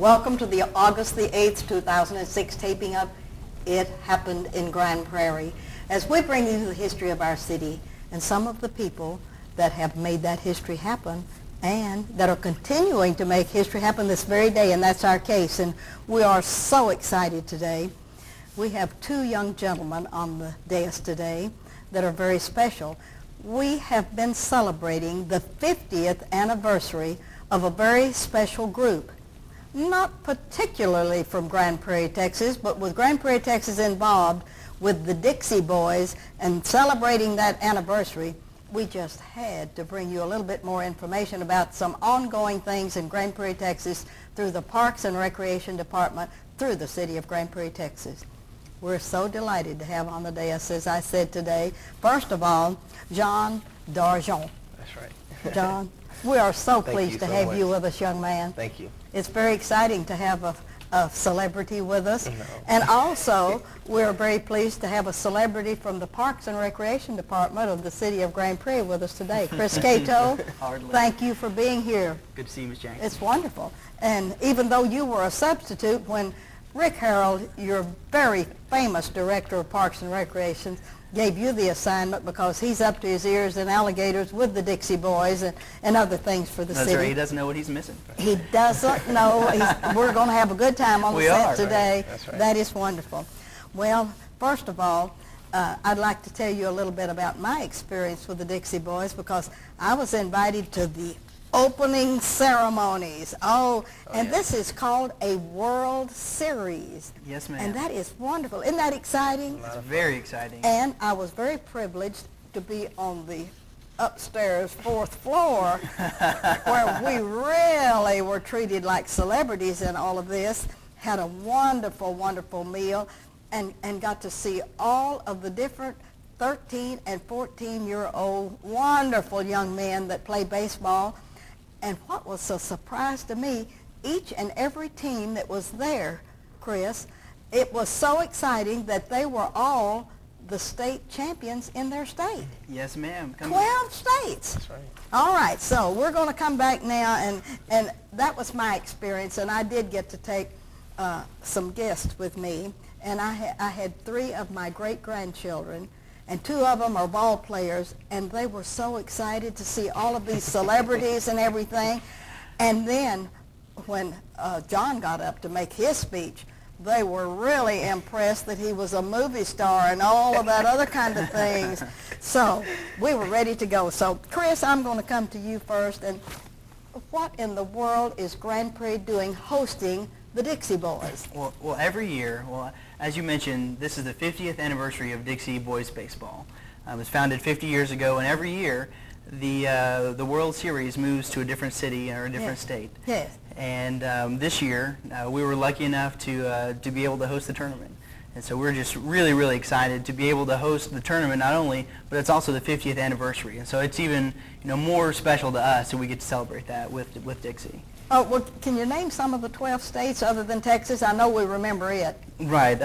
Welcome to the August the 8th, 2006 taping of It Happened in Grand Prairie, as we bring you the history of our city and some of the people that have made that history happen and that are continuing to make history happen this very day, and that's our case. And we are so excited today. We have two young gentlemen on the dais today that are very special. We have been celebrating the 50th anniversary of a very special group, not particularly from Grand Prairie, Texas, but with Grand Prairie, Texas involved with the Dixie Boys and celebrating that anniversary. We just had to bring you a little bit more information about some ongoing things in Grand Prairie, Texas through the Parks and Recreation Department through the city of Grand Prairie, Texas. We're so delighted to have on the dais, as I said today, first of all, John Dargent. That's right. John, we are so pleased to have you with us, young man. Thank you. It's very exciting to have a celebrity with us. No. And also, we're very pleased to have a celebrity from the Parks and Recreation Department of the city of Grand Prairie with us today. Chris Cato, thank you for being here. Good to see you, Ms. Jackson. It's wonderful. And even though you were a substitute when Rick Harold, your very famous director of Parks and Recreation, gave you the assignment because he's up to his ears in alligators with the Dixie Boys and other things for the That's city. right. He doesn't know what he's missing. He doesn't know. We're going to have a good time on the set today. Right. That's right. That is wonderful. Well, first of all, I'd like to tell you a little bit about my experience with the Dixie Boys because I was invited to the opening ceremonies. And yes. This is called a World Series. Yes, ma'am. And that is wonderful. Isn't that exciting? It's very exciting. And I was very privileged to be on the upstairs 4th floor where we really were treated like celebrities in all of this, had a wonderful, wonderful meal, and got to see all of the different 13 and 14-year-old wonderful young men that play baseball. And what was a surprise to me, each and every team that was there, Chris, it was so exciting that they were all the state champions in their state. Yes, ma'am. 12 states. That's right. All right, so we're going to come back now, and that was my experience, and I did get to take some guests with me, and I had 3 of my great-grandchildren, and 2 of them are ball players, and they were so excited to see all of these celebrities and everything. And then when John got up to make his speech, they were really impressed that he was a movie star and all of that other kind of things. So we were ready to go. So Chris, I'm going to come to you first. And what in the world is Grand Prairie doing hosting the Dixie Boys? Well, every year, as you mentioned, this is the 50th anniversary of Dixie Boys Baseball. It was founded 50 years ago, and every year the World Series moves to a different city or a different state. Yes. And this year, we were lucky enough to be able to host the tournament. And so we're just really, really excited to be able to host the tournament not only, but it's also the 50th anniversary. And so it's even more special to us that we get to celebrate that with Dixie. Oh, well, can you name some of the 12 states other than Texas? I know we remember it. Right.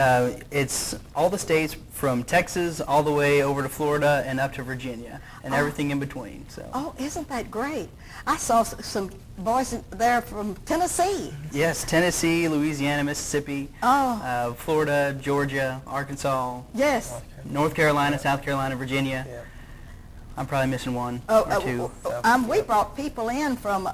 It's all the states from Texas all the way over to Florida and up to Virginia and everything in between. So. Oh, isn't that great? I saw some boys there from Tennessee. Yes, Tennessee, Louisiana, Mississippi, Florida, Georgia, Arkansas. Yes. North Carolina, South Carolina, Virginia. Yeah. I'm probably missing one or 2. We brought people in from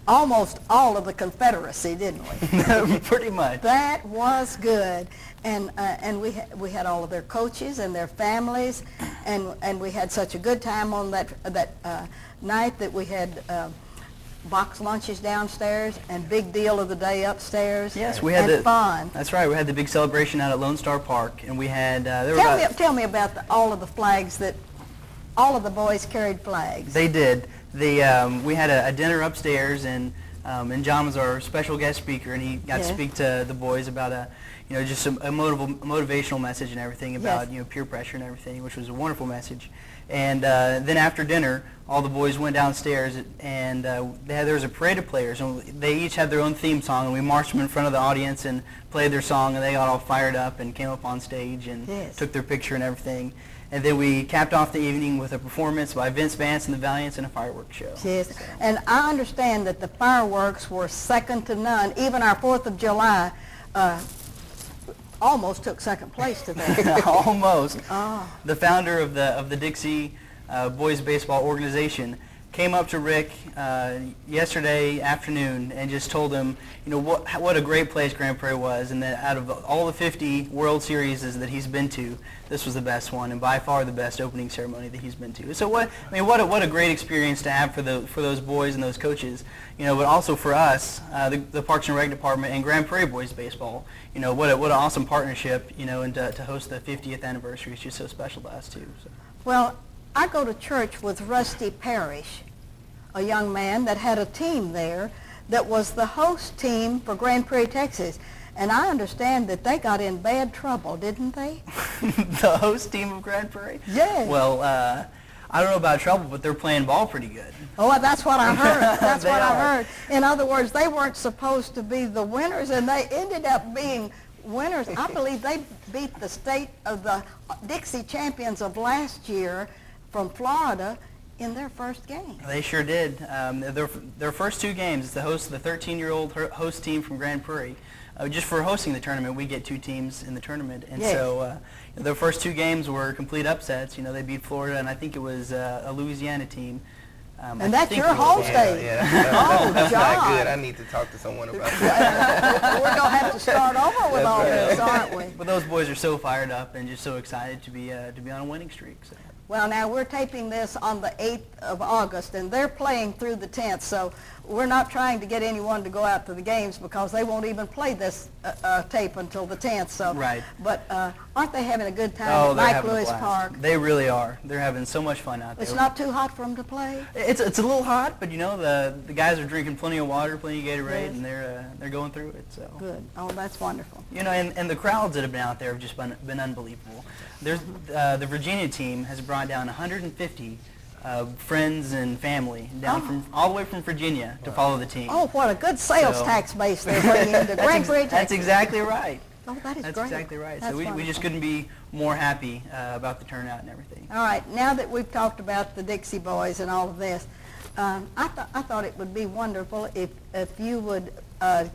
almost all of the Confederacy, didn't we? Pretty much. That was good, and we had all of their coaches and their families, and we had such a good time on that night that we had box lunches downstairs and big deal of the day upstairs. Yes, we had fun. That's right. We had the big celebration out at Lone Star Park, and we had tell me about all of the flags that all of the boys carried flags. They did. We had a dinner upstairs, and John was our special guest speaker, and he got to speak to the boys about just a motivational message and everything about peer pressure and everything, which was a wonderful message. And then after dinner, all the boys went downstairs, and there was a parade of players, and they each had their own theme song, and we marched them in front of the audience and played their song, and they got all fired up and came up on stage and took their picture and everything. And then we capped off the evening with a performance by Vince Vance and the Valiants and a fireworks show. Yes, So. and I understand that the fireworks were second to none. Even our 4th of July almost took second place to that. Almost. Oh. The founder of the Dixie boys baseball organization came up to Rick yesterday afternoon and just told him, you know, what a great place Grand Prairie was, and that out of all the 50 World Series that he's been to, this was the best one, and by far the best opening ceremony that he's been to. So what a great experience to have for those boys and those coaches, you know, but also for us, the Parks and Rec Department and Grand Prairie boys baseball. You know, what an awesome partnership, you know, and to host the 50th anniversary is just so special to us too. So. Well, I go to church with Rusty Parrish, a young man that had a team there that was the host team for Grand Prairie, Texas. And I understand that they got in bad trouble, didn't they? The host team of Grand Prairie? Yes. Well, I don't know about trouble, but they're playing ball pretty good. Oh, that's what I heard. That's They what I are. heard. In other words, they weren't supposed to be the winners, and they ended up being winners. I believe they beat the state of the Dixie champions of last year from Florida in their first game. They sure did. Their first two games, the 13-year-old host team from Grand Prairie. Just for hosting the tournament, we get 2 teams in the tournament, and yes. so their first 2 games were complete upsets. You know, they beat Florida, and I think it was a Louisiana team. And that's your home state. Yeah. Oh, That's John. not good. I need to talk to someone about that. We're going to have to start over with all this, aren't we? But those boys are so fired up and just so excited to be on a winning streak. So. Well, now we're taping this on the 8th of August, and they're playing through the 10th, so we're not trying to get anyone to go out to the games because they won't even play this tape until the 10th. So, right. But aren't they having a good time Oh, at they're Mike having a Lewis blast. Park? They really are. They're having so much fun out there. It's not too hot for them to play? It's a little hot, but you know the guys are drinking plenty of water, plenty of Gatorade, Yes. and they're going through it. So. Good. Oh, that's wonderful. You know, and the crowds that have been out there have just been unbelievable. There's the Virginia team has brought down 150 friends and family down from all the way from Virginia to follow the team. Oh, what a good sales So- tax base they're bringing into Grand Prairie, That's Texas. exactly right. Oh, that is That's great. exactly right. That's So we just wonderful. couldn't be more happy about the turnout and everything. All right, now that we've talked about the Dixie Boys and all of this, I thought it would be wonderful if you would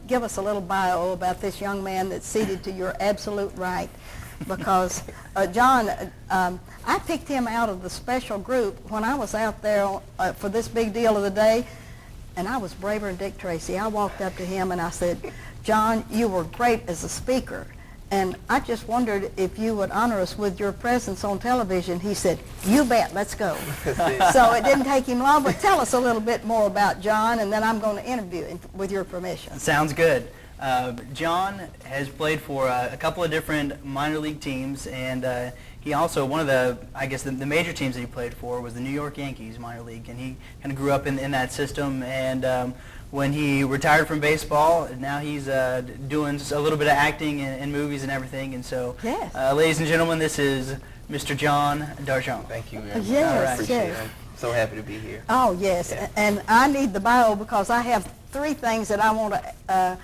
give us a little bio about this young man that's seated to your absolute right, because John, I picked him out of the special group when I was out there for this big deal of the day, and I was braver than Dick Tracy. I walked up to him and I said, John, you were great as a speaker, and I just wondered if you would honor us with your presence on television. He said, you bet, let's go. So it didn't take him long, but tell us a little bit more about John, and then I'm going to interview him with your permission. Sounds good. John has played for a couple of different minor league teams, and he also, one of the major teams that he played for was the New York Yankees minor league, and he kind of grew up in that system, and when he retired from baseball, now he's doing a little bit of acting in movies and everything, and so, Yes. Ladies and gentlemen, this is Mr. John Darjeon. Thank you very much. Yes, I appreciate yes. it. I'm so happy to be here. Oh, yes, Yeah. and I need the bio because I have 3 things that I want to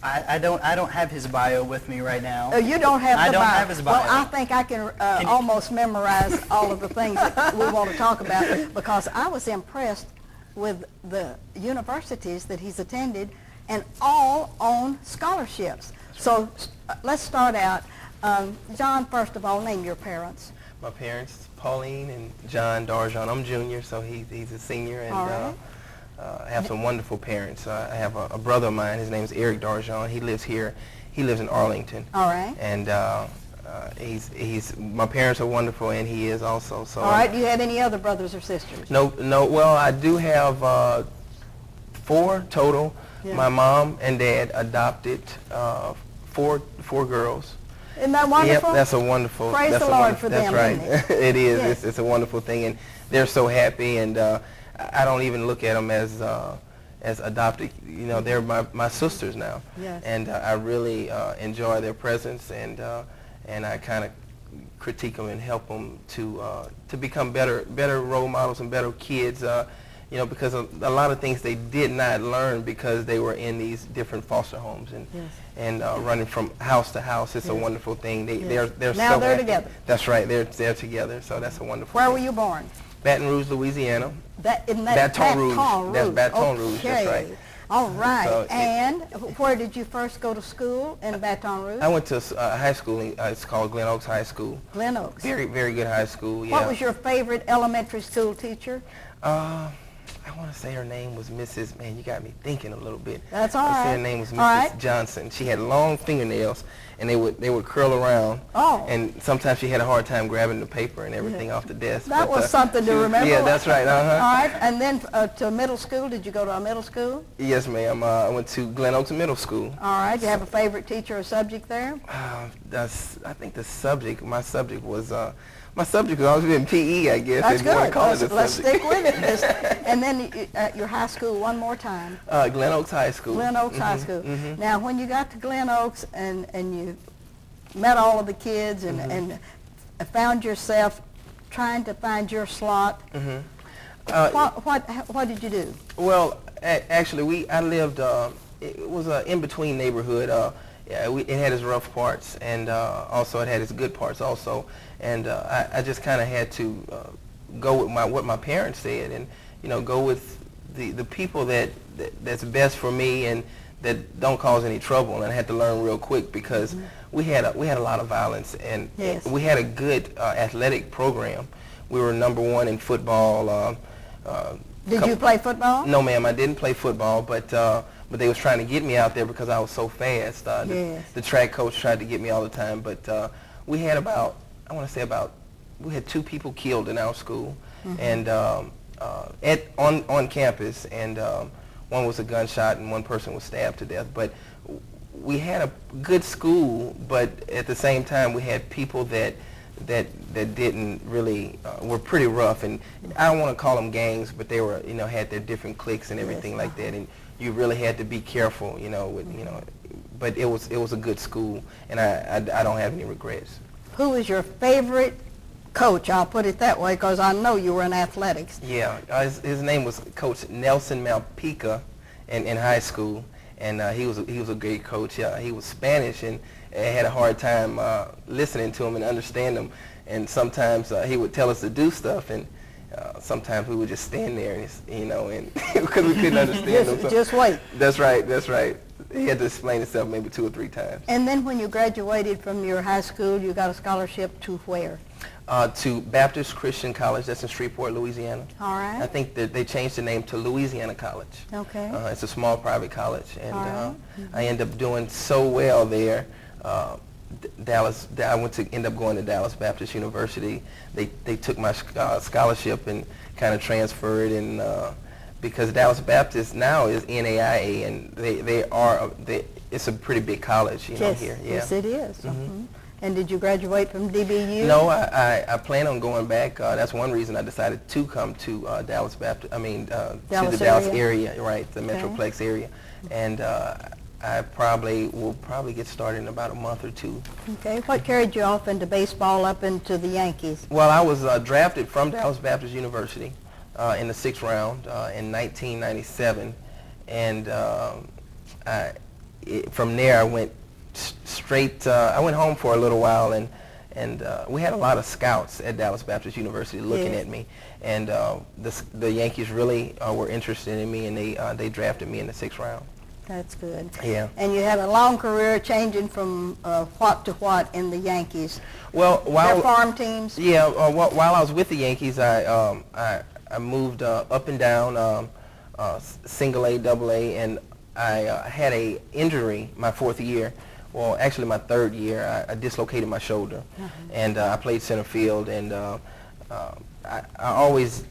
I don't have his bio with me right now. Oh, you don't have the bio. I don't have his bio. Well, I think I can you- almost memorize all of the things that we want to talk about because I was impressed with the universities that he's attended and all on scholarships. So let's start out. John, first of all, name your parents. My parents, Pauline and John Darjeon. I'm junior, so he's a senior, and All right. I have some wonderful parents. I have a brother of mine. His name is Eric Darjeon. He lives here. He lives in Arlington. All right. And my parents are wonderful, and he is also. So All right. Do you have any other brothers or sisters? No. Well, I do have 4 total. Yeah. My mom and dad adopted 4 girls. Isn't that wonderful? Yep, that's a wonderful. Praise that's the a Lord wonderful, for that's them, right. isn't it? It is. Yes. It's a wonderful thing, and they're so happy. And I don't even look at them as adopted. You know, they're my sisters now. Yes. And I really enjoy their presence, and I kind of critique them and help them to become better role models and better kids. you know, because a lot of things they did not learn because they were in these different foster homes and Yes. and running from house to house. It's a Yes. wonderful thing. Yes. They're Now so they're happy. together. That's right. They're together. So that's a wonderful. Where thing. were you born? Baton Rouge, Louisiana. Isn't that Baton Rouge. Rouge. That's Baton Rouge. That's Okay. right. All right. So and where did you first go to school in Baton Rouge? I went to high school. It's called Glen Oaks High School. Glen Oaks. Very, very good high school. Yeah. What was your favorite elementary school teacher? I want to say her name was Mrs. Man, you got me thinking a little bit. That's all I right. say her name was Mrs. All right. Johnson. She had long fingernails, and they would curl around. Oh. And sometimes she had a hard time grabbing the paper and everything off the desk. That but, was something to remember. Yeah, that's right. All right. And then to middle school, did you go to a middle school? Yes, ma'am. I went to Glen Oaks Middle School. All right. Do you have a favorite teacher or subject there? I think my subject was always been PE, I guess. That's if you want to good. call it a Let's subject. stick with it. And then at your high school one more time. Glen Oaks High School. Glen Oaks High School. Now, when you got to Glen Oaks and you met all of the kids and found yourself trying to find your slot, what did you do? Well, actually, I lived. It was an in-between neighborhood. It had its rough parts, and also it had its good parts also. And I just kind of had to go with what my parents said, and go with the people that's best for me and that don't cause any trouble. And I had to learn real quick because we had a lot of violence, and Yes. we had a good athletic program. We were #1 in football. Did you play football? No, ma'am, I didn't play football, but they was trying to get me out there because I was so fast. Yes. The track coach tried to get me all the time, but we had we had 2 people killed in our school, and on campus, and one was a gunshot and one person was stabbed to death. But we had a good school, but at the same time we had people that didn't really were pretty rough, and I don't want to call them gangs, but they were had their different cliques and everything like that, and you really had to be careful, but it was a good school, and I don't have any regrets. Who was your favorite coach? I'll put it that way because I know you were in athletics. Yeah, his name was Coach Nelson Malpica in high school, and he was a great coach. He was Spanish, and I had a hard time listening to him and understand him. And sometimes he would tell us to do stuff, and sometimes we would just stand there, and because we couldn't understand him. So Just wait. That's right. That's right. He had to explain himself maybe 2 or 3 times. And then when you graduated from your high school, you got a scholarship to where? To Baptist Christian College. That's in Shreveport, Louisiana. All right. I think that they changed the name to Louisiana College. Okay. It's a small private college, and All right. I ended up doing so well there. I went to end up going to Dallas Baptist University. They took my scholarship and kind of transferred, and because Dallas Baptist now is NAIA, and it's a pretty big college, Yes. here. Yeah. Yes, it is. And did you graduate from DBU? No, I plan on going back. That's one reason I decided to come to Dallas Baptist. To the Dallas area, right, the Metroplex area, and I will probably get started in about a month or 2. Okay. What carried you off into baseball up into the Yankees? Well, I was drafted from Dallas Baptist University in the 6th round in 1997, and from there I went straight. I went home for a little while, and we had a lot of scouts at Dallas Baptist University looking at me, and the Yankees really were interested in me, and they drafted me in the 6th round. That's good. Yeah. And you had a long career changing from what to what in the Yankees. Well, Their farm teams? Yeah, while I was with the Yankees, I moved up and down, single A, double A, and I had a injury my 4th year. Well, actually my 3rd year. I dislocated my shoulder, and I played center field, and I always,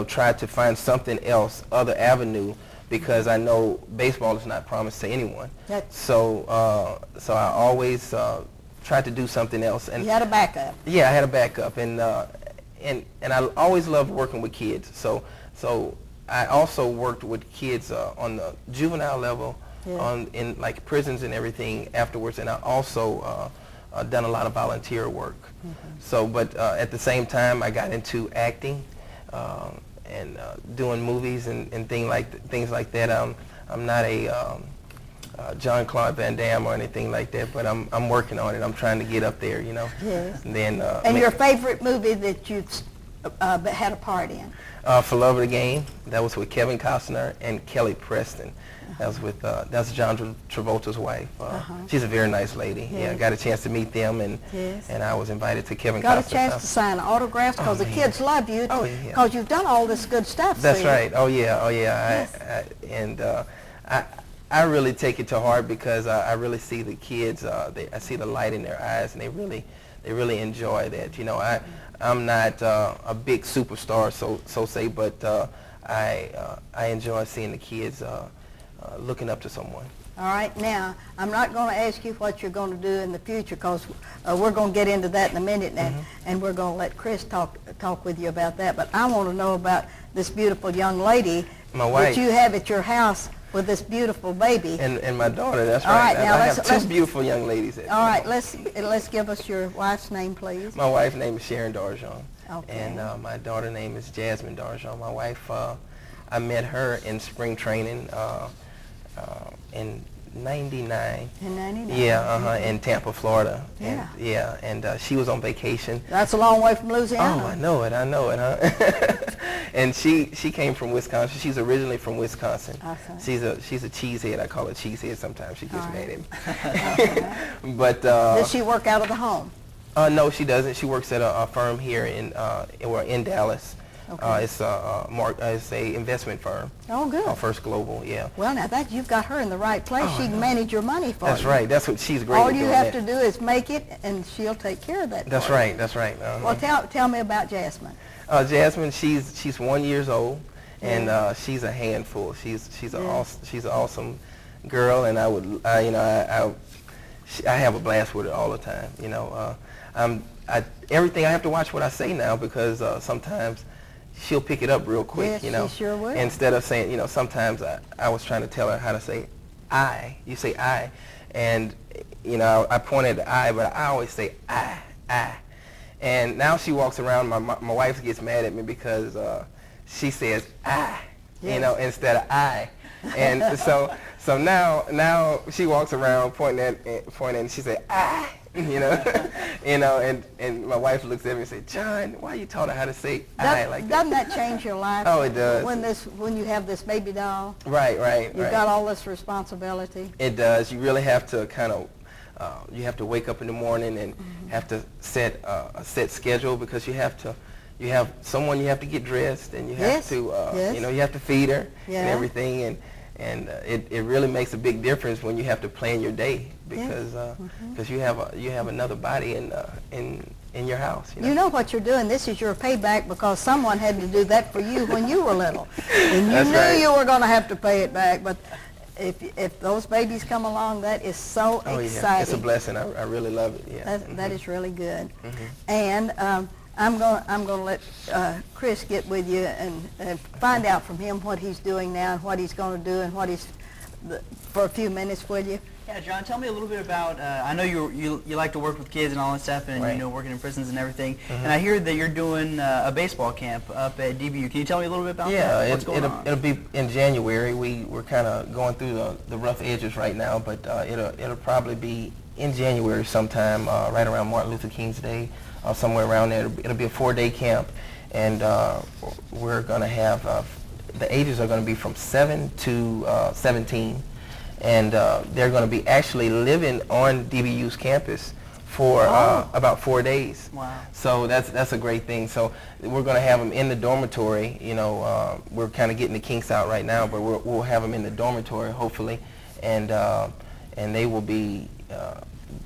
tried to find something else, other avenue, because I know baseball is not promised to anyone. So I always tried to do something else. And you had a backup. Yeah, I had a backup, and I always loved working with kids. So I also worked with kids on the juvenile level, in like prisons and everything afterwards, and I also done a lot of volunteer work. So, but at the same time, I got into acting. doing movies and things like that. I'm not a John Claude Van Damme or anything like that, but I'm working on it. I'm trying to get up there, you know. Yes. And then. And your favorite movie that you had a part in? For Love of the Game, that was with Kevin Costner and Kelly Preston. That was with that's John Travolta's wife. She's a very nice lady. Yeah, I got a chance to meet them, and I was invited to Kevin Costner's house. Got a chance to sign autographs because the kids love you. Oh yeah. Because you've done all this good stuff. That's see? right. Oh yeah. Yes. I really take it to heart because I really see the kids. I see the light in their eyes, and they really enjoy that. You know, I'm not a big superstar, so say, but I enjoy seeing the kids looking up to someone. All right, now, I'm not going to ask you what you're going to do in the future because we're going to get into that in a minute, and we're going to let Chris talk with you about that. But I want to know about this beautiful young lady My wife. that you have at your house with this beautiful baby. And my daughter, that's All right. right, now I let's have two beautiful young ladies. All right, let's give us your wife's name, please. My wife's name is Sharon Darjon. Okay. And my daughter's name is Jasmine Darjon. My wife, I met her in spring training in '99. In 99? Yeah, in Tampa, Florida. Yeah. And she was on vacation. That's a long way from Louisiana. Oh, I know it, huh? And she came from Wisconsin. She's originally from Wisconsin. Okay. She's a cheesehead. I call her cheesehead sometimes. She gets mad at me. Okay. But Does she work out of the home? no, she doesn't. She works at a firm here in Dallas. Okay. It's a investment firm. Oh, good. First Global, yeah. Well, now that you've got her in the right place, she can manage your money for you. That's right. That's what she's great All at you doing have that. to do is make it, and she'll take care of that. That's for you. right. That's right. Well, tell me about Jasmine. Jasmine, she's 1 year old, and she's a handful. She's an awesome girl, and I have a blast with her all the time. You know, everything I have to watch what I say now because sometimes she'll pick it up real quick. Yes, you know, she sure will. Instead of saying, sometimes I was trying to tell her how to say I. You say I, and I point at the I, but I always say I. And now she walks around. My wife gets mad at me because she says I, instead of I, and so now she walks around pointing, and she says I, and my wife looks at me and says, John, why you taught her how to say I like that? Doesn't that change your life? Oh, it does. When you have this baby doll. Right. You've got all this responsibility. It does. You really have to kind of. You have to wake up in the morning and have to set a set schedule because you have someone you have to get dressed and you have to you have to feed her and everything and it really makes a big difference when you have to plan your day because you have another body in your house. You know what you're doing. This is your payback because someone had to do that for you when you were little, and you That's knew right. you were going to have to pay it back. But if those babies come along, that is so exciting. Yeah, it's a blessing. I really love it. Yeah, that is really good. And I'm going to let Chris get with you and find out from him what he's doing now and what he's going to do and what he's for a few minutes, will you? Yeah, John, tell me a little bit about, I know you like to work with kids and all that stuff and, working in prisons and everything. And I hear that you're doing a baseball camp up at DBU. Can you tell me a little bit about that? What's going on? It'll be in January. We're kind of going through the rough edges right now, but it'll probably be in January sometime, right around Martin Luther King's Day, somewhere around there. It'll be a 4-day camp, and we're going to have, the ages are going to be from 7 to 17. And they're going to be actually living on DBU's campus for about 4 days. Wow. So that's a great thing. So we're going to have them in the dormitory. We're kind of getting the kinks out right now, but we'll have them in the dormitory hopefully, and they will be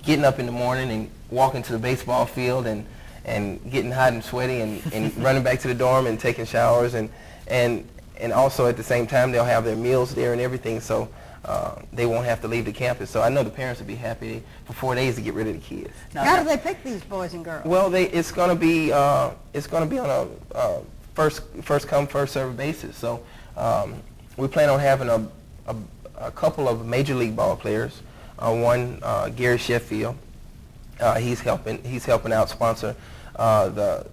getting up in the morning and walking to the baseball field and getting hot and sweaty and running back to the dorm and taking showers and also at the same time they'll have their meals there and everything. So. They won't have to leave the campus, so I know the parents will be happy for 4 days to get rid of the kids. Now, how do they pick these boys and girls? Well, it's going to be on a first come first served basis. So we plan on having a couple of major league ball players. One, Gary Sheffield, he's helping out sponsor the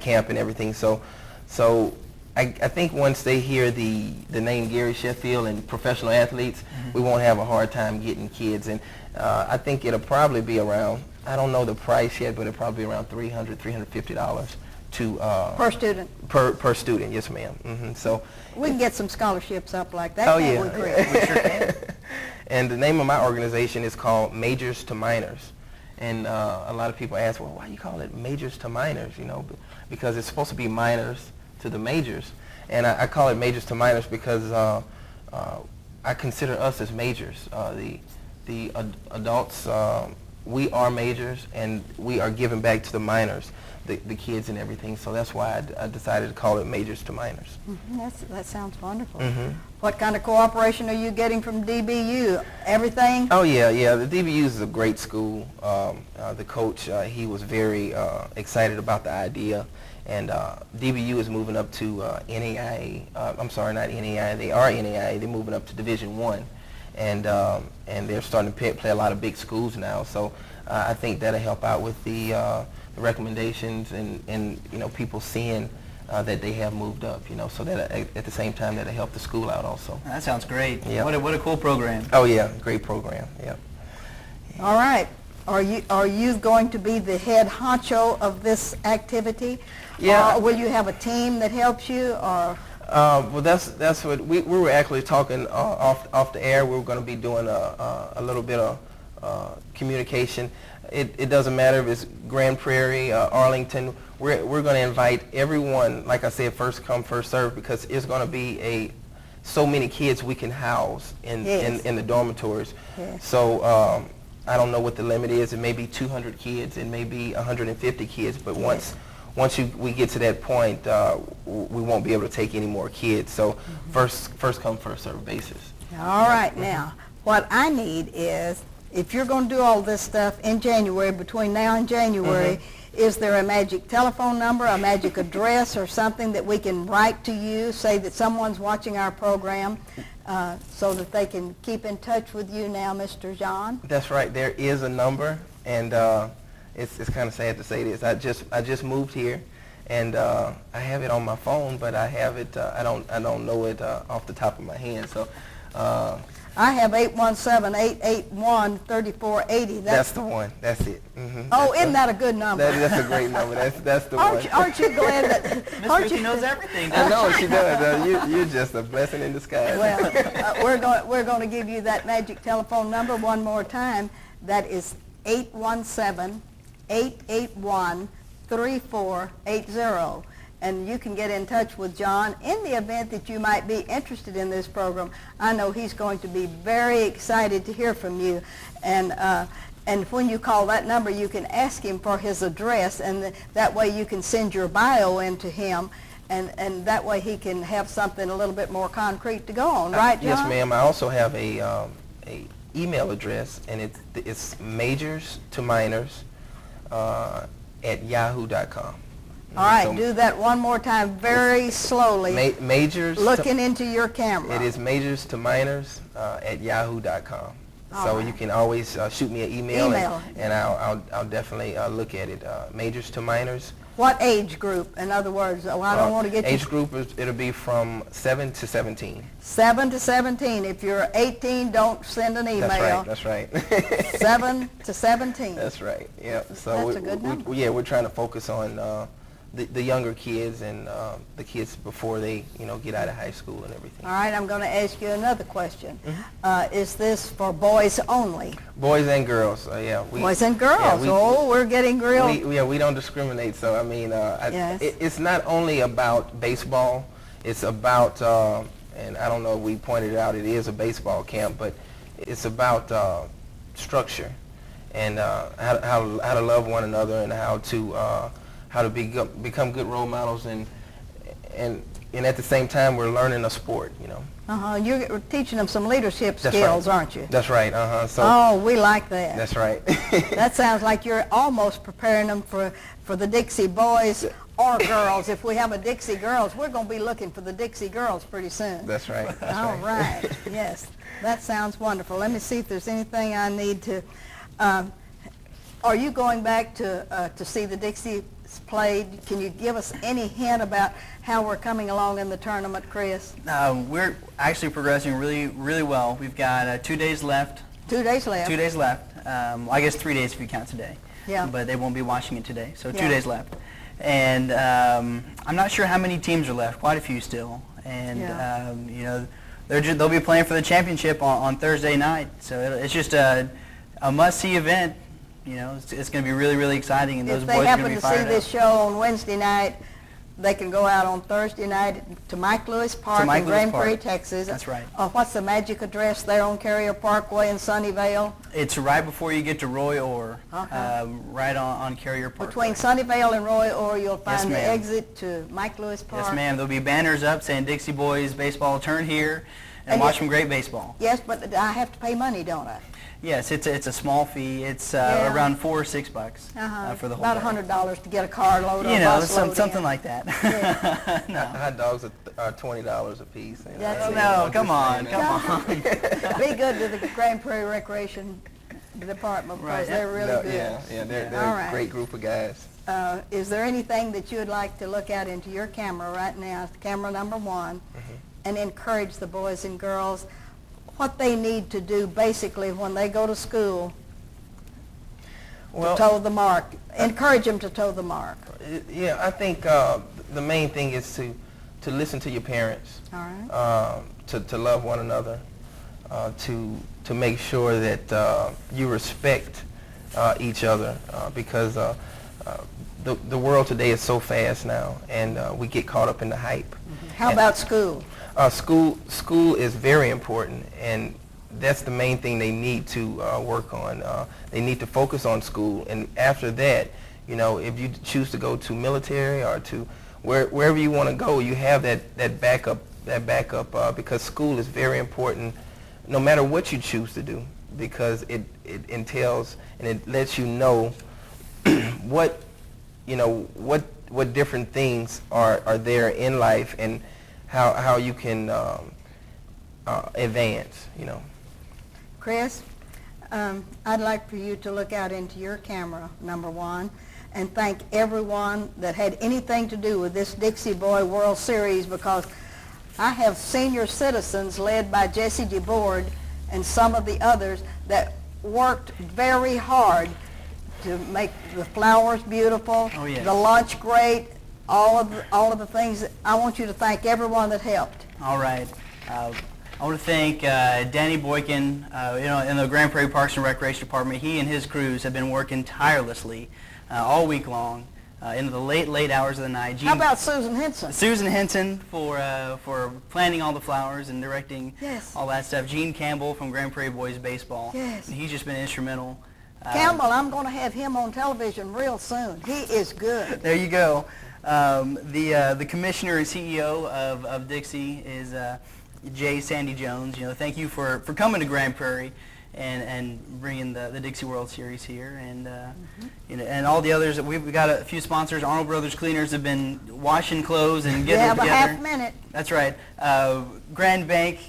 camp and everything. So So I think once they hear the name Gary Sheffield and professional athletes, we won't have a hard time getting kids. And I think it'll probably be around, I don't know the price yet, but it'll probably be around $300, $350 to Per student. per student. Yes, ma'am. So We can get some scholarships up like that. oh can't yeah, we, Chris? We sure can. And the name of my organization is called Majors to Minors. And a lot of people ask, well, why do you call it Majors to Minors? You know, because it's supposed to be minors to the majors. And I call it Majors to Minors because I consider us as majors. The adults, we are majors, and we are giving back to the minors, the kids and everything. So that's why I decided to call it Majors to Minors. That sounds wonderful. What kind of cooperation are you getting from DBU? Everything? Oh yeah. The DBU is a great school. The coach, he was very excited about the idea, and DBU is moving up to NAIA. I'm sorry, not NAIA. They are NAIA. They're moving up to Division I, and they're starting to play a lot of big schools now. So I think that'll help out with the recommendations and you know, people seeing that they have moved up, you know, so that at the same time that'll help the school out also. That sounds great. Yeah. What a cool program. Oh yeah, great program. Yeah. All right. Are you going to be the head honcho of this activity? Yeah. Or will you have a team that helps you? Or Well, that's what we were actually talking off the air. We were going to be doing a little bit of communication. It doesn't matter if it's Grand Prairie, Arlington. We're going to invite everyone, like I said, first come, first serve, because it's going to be so many kids we can house in the dormitories. Yes. So I don't know what the limit is. It may be 200 kids, it may be 150 kids, but once we get to that point, we won't be able to take any more kids. So first come, first serve basis. all right. Now, what I need is, if you're going to do all this stuff in January, between now and January, is there a magic telephone number, a magic address, or something that we can write to you, say that someone's watching our program, so that they can keep in touch with you now, Mr. John? That's right. There is a number, and it's kind of sad to say this. I just moved here, and I have it on my phone, but I have it. I don't know it off the top of my head. So. I have 817-881-3480. That's the one. That's it. Oh, isn't that a good number? That's a great number. That's the one. Aren't you glad that? Miss Aren't Ruthie you? knows everything. I know she does. You're just a blessing in disguise. Well, we're going to give you that magic telephone number one more time. That is 817-881-3480. And you can get in touch with John in the event that you might be interested in this program. I know he's going to be very excited to hear from you. And when you call that number, you can ask him for his address, and that way you can send your bio in to him, and that way he can have something a little bit more concrete to go on. Right, John? Yes, ma'am. I also have a email address, and it's majors to minors at yahoo.com. All right, So do that one more time very slowly, majors. looking into your camera. It is majors to minors at yahoo.com. All So right. you can always shoot me an email. Email. And I'll definitely look at it. Majors to minors. What age group? In other words, well, I don't want to get age you... group, it'll be from 7 to 17. 7 to 17. If you're 18, don't send an email. That's right. 7 to 17. That's right. Yeah. So That's a good number. we're trying to focus on the younger kids and the kids before they get out of high school and everything. All right, I'm going to ask you another question. Is this for boys only? Boys and girls. Yeah. Boys and girls. We're getting grilled. We don't discriminate. So I mean, Yes. it's not only about baseball. It's about and I don't know if we pointed out it is a baseball camp, but it's about structure and how to love one another and how to become good role models and at the same time we're learning a sport, You're teaching them some leadership skills, aren't you? That's right. So Oh, we like that. that's right. That sounds like you're almost preparing them for the Dixie boys or girls. If we have a Dixie girls, we're going to be looking for the Dixie girls pretty soon. That's right. That's All right. Yes, that sounds wonderful. Let me see if there's anything I need to. Are you going back to see the Dixie played. Can you give us any hint about how we're coming along in the tournament, Chris? We're actually progressing really, really well. We've got 2 days left. 2 days left. 2 days left. I guess 3 days if you count today. Yeah. But they won't be watching it today, so 2 Yeah. days left. And I'm not sure how many teams are left. Quite a few still. And Yeah. you know, they'll be playing for the championship on Thursday night. So it's just a must-see event. You know, it's going to be really, really exciting, and those If boys they are going to happen be to fired see up. this show on Wednesday night, they can go out on Thursday night to Mike Lewis Park Mike in Lewis Grand Park. Prairie, Texas. That's right. What's the magic address there on Carrier Parkway in Sunnyvale? It's right before you get to Roy Orr, Okay. right on Carrier Park. Between Sunnyvale and Roy Orr, you'll Yes, find the ma'am. exit to Mike Lewis Park. Yes, ma'am. There'll be banners up saying Dixie Boys baseball turn here and And watch you- some great baseball. Yes, but I have to pay money, don't I? Yes, it's a small fee. It's Yeah. around $4 or $6 for the whole About day. $100 to get a carload or You a know, bus load something in. like that. Yeah. No. Hot dogs are $20 a piece. You know. That's Oh, it. no, I'm come just on, saying come that. on. Be good to the Grand Prairie Recreation Department because Right. they're really No, good. yeah, they're All a right. great group of guys. Is there anything that you would like to look at into your camera right now, camera number one, and encourage the boys and girls what they need to do basically when they go to school to toe the mark? Encourage them to toe the mark. Yeah, I think the main thing is to listen to your parents, All right. to love one another, to make sure that you respect each other, because the world today is so fast now, and we get caught up in the hype. How about school? School is very important, and that's the main thing they need to work on. They need to focus on school, and after that, you know, if you choose to go to military or to wherever you want to go, you have that backup because school is very important, no matter what you choose to do, because it entails and it lets you know what different things are there in life and how you can advance, you know. Chris, I'd like for you to look out into your camera, number one, and thank everyone that had anything to do with this Dixie Boy World Series, because I have senior citizens led by Jesse DeBoard and some of the others that worked very hard to make the flowers beautiful, Oh, yes. the lunch great, all of the things. I want you to thank everyone that helped. All right. I want to thank Danny Boykin, in the Grand Prairie Parks and Recreation Department. He and his crews have been working tirelessly all week long into the late hours of the night. How about Susan Henson? Susan Henson for planting all the flowers and directing Yes. all that stuff. Gene Campbell from Grand Prairie Boys Baseball. Yes. And he's just been instrumental. Campbell, I'm going to have him on television real soon. He is good. There you go. The commissioner and CEO of Dixie is Jay Sandy Jones. You know, thank you for coming to Grand Prairie and bringing the Dixie World Series here, and and all the others. We've got a few sponsors. Arnold Brothers Cleaners have been washing clothes and You getting have it a together. half minute. That's right. Grand Bank,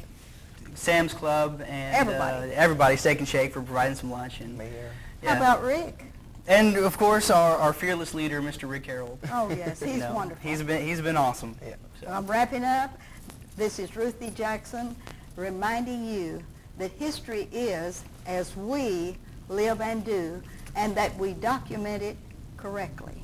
Sam's Club, and Everybody. Steak and Shake for providing some lunch. And Mayor. How about Rick? And of course our fearless leader, Mr. Rick Harold. Oh, yes, he's You know, wonderful. He's been awesome. Yeah. So. I'm wrapping up. This is Ruthie Jackson reminding you that history is as we live and do, and that we document it correctly.